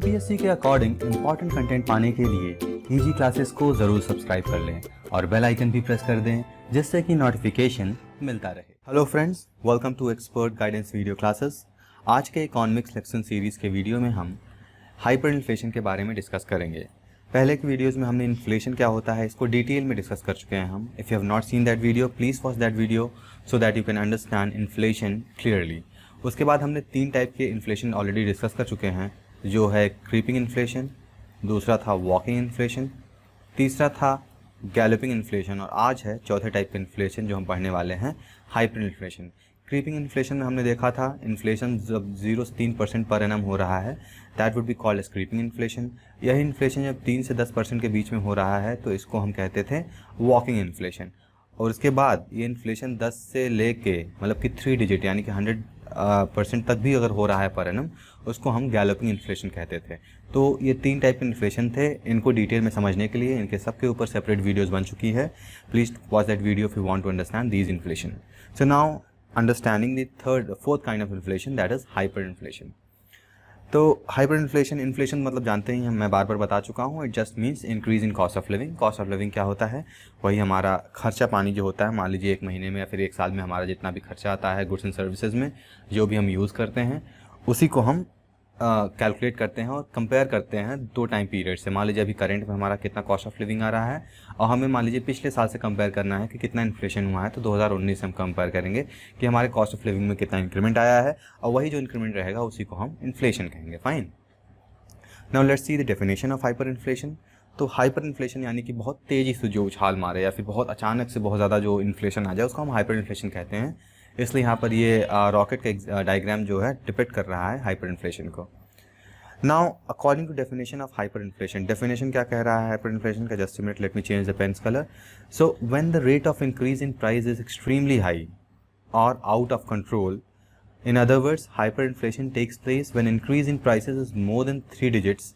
UPSC के according important content पाने के लिए ईजी क्लासेस को ज़रूर सब्सक्राइब कर लें और बेल आइकन भी प्रेस कर दें जिससे कि नोटिफिकेशन मिलता रहे। Hello friends, welcome to expert guidance video classes. आज के इकोनॉमिक्स लेक्शन सीरीज़ के वीडियो में हम हाइपर इन्फ्लेशन के बारे में डिस्कस करेंगे। पहले के वीडियोज़ में हमने इन्फ्लेशन क्या होता है इसको डिटेल में डिस्कस कर चुके हैं हम। If you have not seen that video, please watch that video so that you can understand inflation clearly. उसके बाद हमने 3 टाइप के इन्फ्लेशन ऑलरेडी डिस्कस कर चुके हैं, जो है क्रीपिंग इन्फ्लेशन, दूसरा था वॉकिंग इन्फ्लेशन, तीसरा था गैलोपिंग इन्फ्लेशन और आज है चौथे टाइप का इन्फ्लेशन जो हम पढ़ने वाले हैं, हाइपर इन्फ्लेशन। क्रीपिंग इन्फ्लेशन में हमने देखा था इन्फ्लेशन जब 0 से 3% पर एनम हो रहा है, that would be called as creeping inflation. यही इन्फ्लेशन जब 3 से 10% के बीच में हो रहा है तो इसको हम कहते थे वॉकिंग इन्फ्लेशन। और उसके बाद ये इन्फ्लेशन 10 से लेके मतलब कि 3 डिजिट यानी कि 100% तक भी अगर हो रहा है पर एनम, उसको हम गैलोपिंग इन्फ्लेशन कहते थे। तो ये 3 टाइप के इन्फ्लेशन थे। इनको डिटेल में समझने के लिए इनके सबके ऊपर सेपरेट वीडियोस बन चुकी है। Please watch that video if you want to understand these inflation. So now understanding the fourth kind of inflation, that is hyper inflation. तो हाइपर इन्फ्लेशन मतलब जानते ही हैं, मैं बार बार बता चुका हूँ, it just means increase in cost of living. Cost of living क्या होता है? वही हमारा खर्चा पानी जो होता है, मान लीजिए 1 महीने में या फिर 1 साल में हमारा जितना भी खर्चा आता है गुड्स एंड सर्विसेज में, जो भी हम यूज़ करते हैं उसी को हम कैलकुलेट करते हैं और कंपेयर करते हैं 2 टाइम पीरियड से। मान लीजिए अभी करंट में हमारा कितना कॉस्ट ऑफ लिविंग आ रहा है और हमें मान लीजिए पिछले साल से कंपेयर करना है कि कितना इन्फ्लेशन हुआ है, तो 2019 से हम कंपेयर करेंगे कि हमारे कॉस्ट ऑफ लिविंग में कितना इंक्रीमेंट आया है और वही जो इंक्रीमेंट रहेगा उसी को हम इन्फ्लेशन कहेंगे। Fine, now let's see the definition of hyper inflation. तो हाइपर इन्फ्लेशन यानी कि बहुत तेज़ी से जो उछाल मारे या फिर बहुत अचानक से बहुत ज़्यादा जो इन्फ्लेशन आ जाए उसको हम हाइपर इन्फ्लेशन कहते हैं। इसलिए यहाँ पर ये रॉकेट का डायग्राम जो है डिपिक्ट कर रहा है हाइपर इन्फ्लेशन को। Now according to definition of hyper inflation, definition क्या कह रहा है हाइपर इन्फ्लेशन का? Just minute, let me change the pens colour. So when the rate of increase in price is extremely high और out of control, in other words, hyperinflation takes place when increase in prices is more than 3 digits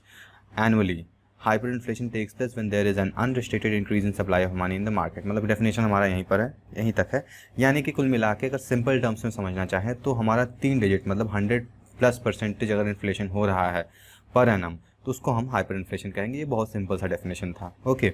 annually. Hyperinflation takes place when there is an unrestricted increase in supply of money in the market. मतलब definition हमारा यहीं पर है, यहीं तक है। यानी कि कुल मिला के अगर सिंपल टर्म्स में समझना चाहें तो हमारा 3 डिजिट मतलब 100+% अगर इन्फ्लेशन हो रहा है पर एनम तो उसको हम हाइपर इन्फ्लेशन कहेंगे। ये बहुत सिंपल सा डेफिनेशन था। Okay,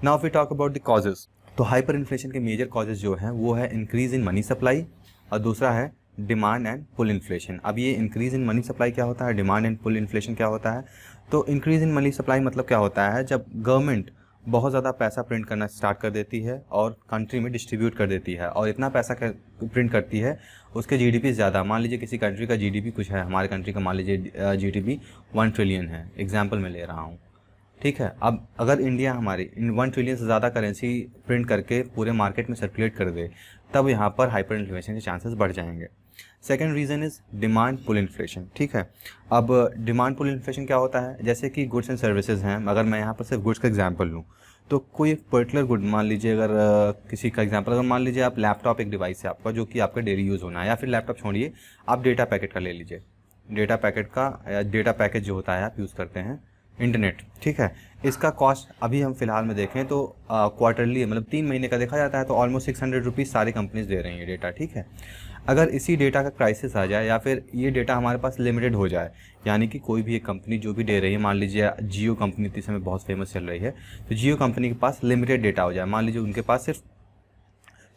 now we talk about the causes. तो हाइपर इन्फ्लेशन के मेजर कॉजेज जो हैं वो है इंक्रीज इन मनी सप्लाई और दूसरा है डिमांड एंड पुल इन्फ्लेशन। अब ये इंक्रीज़ इन मनी सप्लाई क्या होता है, डिमांड एंड पुल इन्फ्लेशन क्या होता है? तो इंक्रीज़ इन मनी सप्लाई मतलब क्या होता है? जब गवर्नमेंट बहुत ज़्यादा पैसा प्रिंट करना स्टार्ट कर देती है और कंट्री में डिस्ट्रीब्यूट कर देती है और इतना पैसा प्रिंट करती है उसके जीडीपी ज़्यादा। मान लीजिए किसी कंट्री का जीडीपी कुछ है, हमारे कंट्री का मान लीजिए जीडीपी 1 ट्रिलियन है, एग्जाम्पल में ले रहा हूँ, ठीक है। अब अगर इंडिया हमारी 1 ट्रिलियन से ज़्यादा करेंसी प्रिंट करके पूरे मार्केट में सर्कुलेट कर दे, तब यहाँ पर हाइपर इन्फ्लेशन के चांसेस बढ़ जाएंगे। Second reason is demand pull inflation, ठीक है। अब डिमांड पुल इन्फ्लेशन क्या होता है? जैसे कि गुड्स एंड सर्विसेज हैं, अगर मैं यहाँ पर सिर्फ गुड्स का एग्जांपल लूँ तो कोई एक पर्टिकुलर गुड, मान लीजिए अगर किसी का एग्जांपल, अगर मान लीजिए आप लैपटॉप एक डिवाइस है आपका जो कि आपका डेली यूज़ होना है, या फिर लैपटॉप छोड़िए आप डेटा पैकेट का ले लीजिए, डेटा पैकेट का डेटा पैकेज जो होता है आप यूज़ करते हैं इंटरनेट, ठीक है। इसका कॉस्ट अभी हम फिलहाल में देखें तो क्वार्टरली मतलब 3 महीने का देखा जाता है तो ऑलमोस्ट 600 रुपीज़ सारी कंपनीज दे रही हैं डेटा, ठीक है। अगर इसी डेटा का क्राइसिस आ जाए या फिर ये डेटा हमारे पास लिमिटेड हो जाए, यानी कि कोई भी एक कंपनी जो भी दे रही है, मान लीजिए जियो कंपनी इस समय बहुत फेमस चल रही है, तो जियो कंपनी के पास लिमिटेड डेटा हो जाए, मान लीजिए उनके पास सिर्फ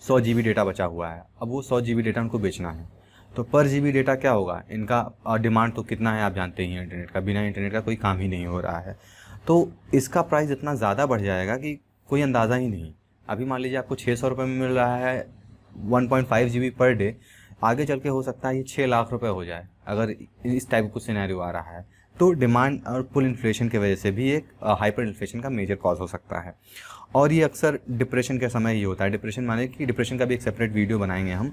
100 GB डेटा बचा हुआ है, अब वो 100 GB डेटा उनको बेचना है, तो पर GB डेटा क्या होगा इनका? डिमांड तो कितना है आप जानते ही हैं इंटरनेट का, बिना इंटरनेट का कोई काम ही नहीं हो रहा है, तो इसका प्राइस इतना ज़्यादा बढ़ जाएगा कि कोई अंदाज़ा ही नहीं। अभी मान लीजिए आपको 600 रुपये में मिल रहा है 1.5 GB पर डे, आगे चल के हो सकता है ये 6 लाख रुपए हो जाए अगर इस टाइप का कुछ सिनेरियो आ रहा है। तो डिमांड और पुल इन्फ्लेशन की वजह से भी एक हाइपर इन्फ्लेशन का मेजर कॉज हो सकता है और ये अक्सर डिप्रेशन के समय ही होता है। डिप्रेशन माने कि डिप्रेशन का भी एक सेपरेट वीडियो बनाएंगे हम।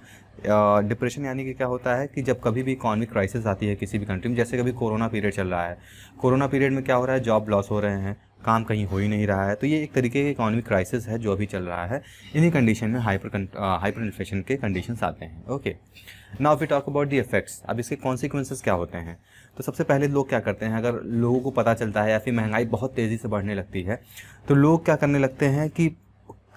डिप्रेशन यानी कि क्या होता है कि जब कभी भी इकोनॉमिक क्राइसिस आती है किसी भी कंट्री में, जैसे कभी कोरोना पीरियड चल रहा है, कोरोना पीरियड में क्या हो रहा है, जॉब लॉस हो रहे हैं, काम कहीं हो ही नहीं रहा है, तो ये एक तरीके का इकोनॉमिक क्राइसिस है जो अभी चल रहा है। इन्हीं कंडीशन में हाइपर इन्फ्लेशन के कंडीशंस आते हैं। Okay, now we talk about the effects. अब इसके कॉन्सिक्वेंसेस क्या होते हैं? तो सबसे पहले लोग क्या करते हैं, अगर लोगों को पता चलता है या फिर महंगाई बहुत तेज़ी से बढ़ने लगती है तो लोग क्या करने लगते हैं कि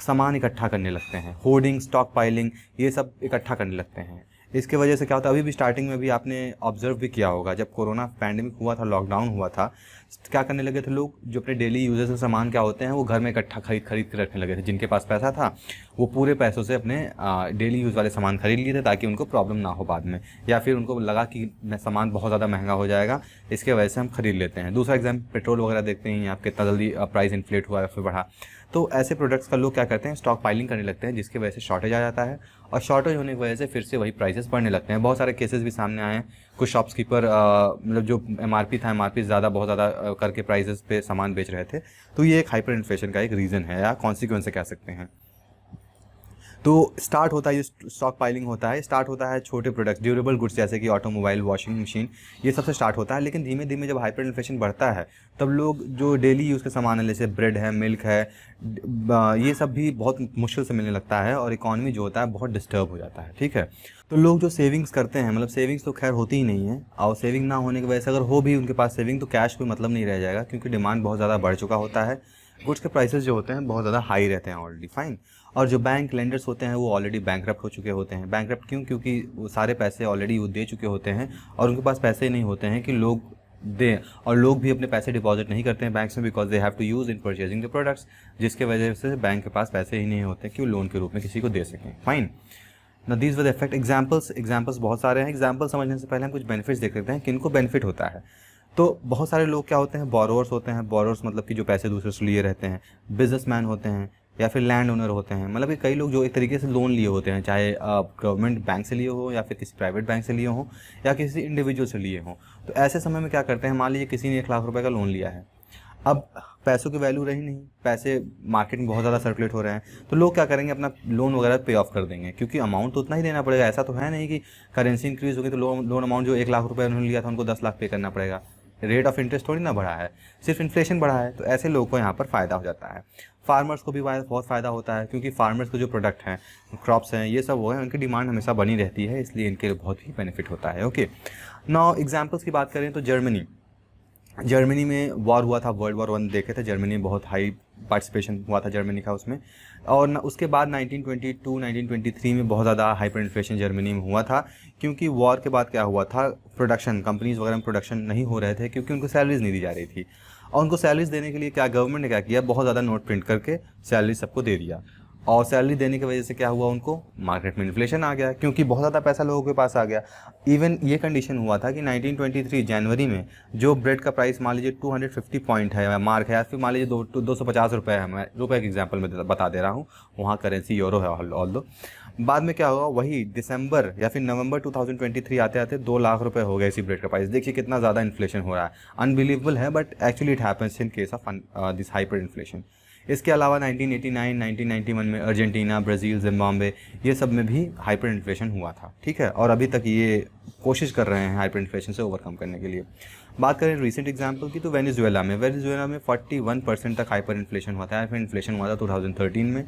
सामान इकट्ठा करने लगते हैं, होर्डिंग, स्टॉक पाइलिंग, ये सब इकट्ठा करने लगते हैं। इसके वजह से क्या होता है, अभी भी स्टार्टिंग में भी आपने ऑब्जर्व भी किया होगा, जब कोरोना पैंडेमिक हुआ था, लॉकडाउन हुआ था, क्या करने लगे थे लोग, जो अपने डेली यूजेस के सामान क्या होते हैं वो घर में इकट्ठा खरीद के रखने लगे थे। जिनके पास पैसा था वो पूरे पैसों से अपने डेली यूज़ वाले सामान खरीद लिए थे ताकि उनको प्रॉब्लम ना हो बाद में, या फिर उनको लगा कि सामान बहुत ज़्यादा महंगा हो जाएगा, इसके वजह से हम खरीद लेते हैं। दूसरा एग्जाम्पल, पेट्रोल वगैरह देखते हैं आप कितना जल्दी प्राइस इन्फ्लेट हुआ या फिर बढ़ा। तो ऐसे प्रोडक्ट्स का लोग क्या करते हैं, स्टॉक पाइलिंग करने लगते हैं, जिसकी वजह से शॉर्टेज आ जाता है, और शॉर्टेज होने की वजह से फिर से वही प्राइसेस बढ़ने लगते हैं। बहुत सारे केसेस भी सामने आए हैं, कुछ शॉप्सकीपर मतलब जो एमआरपी था, एमआरपी ज़्यादा बहुत ज़्यादा करके प्राइसेस पे सामान बेच रहे थे। तो ये एक हाइपर इन्फ्लेशन का एक रीज़न है या कॉन्सिक्वेंस कह सकते हैं। तो स्टार्ट होता है, ये स्टॉक पाइलिंग होता है, स्टार्ट होता है छोटे प्रोडक्ट्स, ड्यूरेबल गुड्स जैसे कि ऑटोमोबाइल, वॉशिंग मशीन, ये सबसे स्टार्ट होता है। लेकिन धीमे धीमे जब हाइपर इन्फ्लेशन बढ़ता है तब लोग जो डेली यूज़ के सामान है, जैसे ब्रेड है, मिल्क है, ये सब भी बहुत मुश्किल से मिलने लगता है, और इकॉनमी जो होता है बहुत डिस्टर्ब हो जाता है। ठीक है, तो लोग जो सेविंग्स करते हैं, मतलब सेविंग्स तो खैर होती ही नहीं है, और सेविंग ना होने की वजह से अगर हो भी उनके पास सेविंग, तो कैश कोई मतलब नहीं रह जाएगा, क्योंकि डिमांड बहुत ज़्यादा बढ़ चुका होता है, गुड्स के प्राइसेस जो होते हैं बहुत ज़्यादा हाई रहते हैं ऑलरेडी, फाइन। और जो बैंक लेंडर्स होते हैं वो ऑलरेडी बैंकरप्ट हो चुके होते हैं। बैंकरप्ट क्यों? क्योंकि वो सारे पैसे ऑलरेडी वो दे चुके होते हैं, और उनके पास पैसे नहीं होते हैं कि लोग दें, और लोग भी अपने पैसे डिपॉजिट नहीं करते हैं बैंक्स में, because they have to use in purchasing the products, जिसके वजह से बैंक के पास पैसे ही नहीं होते कि वो लोन के रूप में किसी को दे सकें, फाइन। ना दीज वर इफेक्ट एग्जाम्पल्स बहुत सारे हैं। एग्जाम्पल समझने से पहले हम कुछ बेनिफिट्स देख लेते हैं, किनको बेनिफिट होता है। तो बहुत सारे लोग क्या होते हैं, बोरोवर्स होते हैं। बोरोवर्स मतलब कि जो पैसे दूसरे से लिए रहते हैं, बिजनेसमैन होते हैं, या फिर लैंड ओनर होते हैं। मतलब कि कई लोग जो एक तरीके से लोन लिए होते हैं, चाहे गवर्नमेंट बैंक से लिए हो, या फिर किसी प्राइवेट बैंक से लिए हो, या किसी इंडिविजुअल से लिए हो। तो ऐसे समय में क्या करते हैं, मान लीजिए किसी ने 1 लाख रुपए का लोन लिया है, अब पैसों की वैल्यू रही नहीं, पैसे मार्केट में बहुत ज़्यादा सर्कुलेट हो रहे हैं, तो लोग क्या करेंगे, अपना लोन वगैरह पे ऑफ कर देंगे, क्योंकि अमाउंट तो उतना ही देना पड़ेगा। ऐसा तो है नहीं कि करेंसी इंक्रीज़ होगी तो लोन अमाउंट जो 1 लाख रुपये उन्होंने लिया था उनको 10 लाख पे करना पड़ेगा। रेट ऑफ इंटरेस्ट थोड़ी ना बढ़ा है, सिर्फ इन्फ्लेशन बढ़ा है। तो ऐसे लोगों को यहाँ पर फ़ायदा हो जाता है। फार्मर्स को भी बहुत फ़ायदा होता है, क्योंकि फार्मर्स के जो प्रोडक्ट हैं, क्रॉप्स हैं, ये सब वो है, उनकी डिमांड हमेशा बनी रहती है, इसलिए इनके लिए बहुत ही बेनिफिट होता है। ओके, नाउ एग्जांपल्स की बात करें तो जर्मनी में वॉर हुआ था, वर्ल्ड वॉर 1 देखे थे, जर्मनी में बहुत हाई पार्टिसिपेशन हुआ था जर्मनी का उसमें। और उसके बाद 1922-1923 में बहुत ज़्यादा हाइपर इन्फ्लेशन जर्मनी में हुआ था, क्योंकि वॉर के बाद क्या हुआ था, प्रोडक्शन, कंपनीज वगैरह में प्रोडक्शन नहीं हो रहे थे, क्योंकि उनको सैलरीज नहीं दी जा रही थी। और उनको सैलरीज देने के लिए क्या गवर्नमेंट ने क्या किया, बहुत ज़्यादा नोट प्रिंट करके सैलरी सबको दे दिया। और सैलरी देने की वजह से क्या हुआ, उनको मार्केट में इन्फ्लेशन आ गया, क्योंकि बहुत ज़्यादा पैसा लोगों के पास आ गया। इवन ये कंडीशन हुआ था कि 1923 जनवरी में जो ब्रेड का प्राइस मान लीजिए 250 पॉइंट है, मार्क है, या फिर मान लीजिए 250 रुपये है, मैं रुपये के एग्जांपल में बता दे रहा हूँ, वहाँ करेंसी यूरो है ऑल दो। बाद में क्या हुआ, वही दिसंबर या फिर नवंबर 2023 आते आते 2 लाख रुपए हो गए इसी ब्रेड का प्राइस। देखिए कितना ज़्यादा इन्फ्लेशन हो रहा है, अनबिलीवेबल है, but actually it happens in case of this hyper inflation. इसके अलावा 1989, 1991 में अर्जेंटीना, ब्राज़ील, जिम्बाब्वे, ये सब में भी हाइपर इन्फ्लेशन हुआ था। ठीक है, और अभी तक ये कोशिश कर रहे हैं हाइपर इन्फ्लेशन से ओवरकम करने के लिए। बात करें रिसेंट एग्जांपल की तो वेनेजुएला में 41% तक हाइपर इन्फ्लेशन हुआ था। हाइपर इन्फ्लेशन हुआ था 2013 में।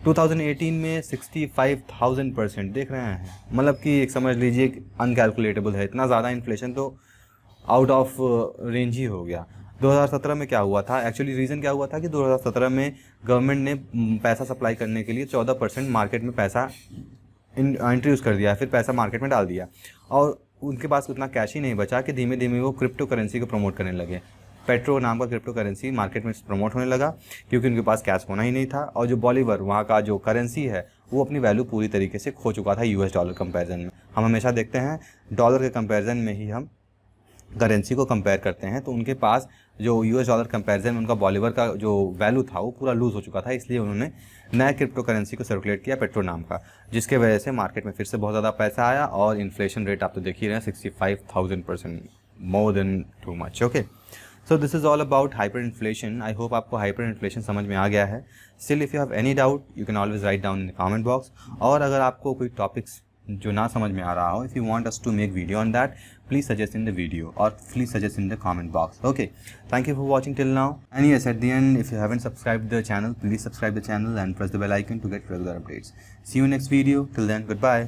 2018 में 65,000% देख रहे हैं, मतलब कि एक समझ लीजिए अनकैलकुलेटेबल है, इतना ज़्यादा इन्फ्लेशन तो आउट ऑफ रेंज ही हो गया। 2017 में क्या हुआ था, एक्चुअली रीज़न क्या हुआ था कि 2017 में गवर्नमेंट ने पैसा सप्लाई करने के लिए 14% मार्केट में पैसा इंट्रोड्यूस कर दिया, फिर पैसा मार्केट में डाल दिया, और उनके पास उतना कैश ही नहीं बचा कि धीमे धीमे वो क्रिप्टो करेंसी को प्रमोट करने लगे। पेट्रो नाम का क्रिप्टो करेंसी मार्केट में प्रमोट होने लगा, क्योंकि उनके पास कैश होना ही नहीं था, और जो बॉलीवर वहाँ का जो करेंसी है वो अपनी वैल्यू पूरी तरीके से खो चुका था यूएस डॉलर कंपैरिजन में। हम हमेशा देखते हैं डॉलर के कंपैरिजन में ही हम करेंसी को कंपेयर करते हैं, तो उनके पास जो यूएस डॉलर कंपैरिजन में उनका बॉलीवर का जो वैल्यू था वो पूरा लूज़ हो चुका था, इसलिए उन्होंने नया क्रिप्टो करेंसी को सर्कुलेट किया, पेट्रो नाम का, जिसके वजह से मार्केट में फिर से बहुत ज़्यादा पैसा आया, और इन्फ्लेशन रेट आप तो देख ही रहे हैं 65,000%, more than too much. Okay, so this is all about hyper inflation. I hope आपको हाइपर इन्फ्लेशन समझ में आ गया है। Still if you have any doubt you can always write down in the comment box, और अगर आपको कोई topics जो ना समझ में आ रहा हो, if you want us to make video on that, please suggest in the video or please suggest in the comment box. Okay, thank you for watching till now, and yes, at the end, if you haven't subscribed the channel, please subscribe the channel and press the bell icon to get regular updates. See you next video. Till then, goodbye.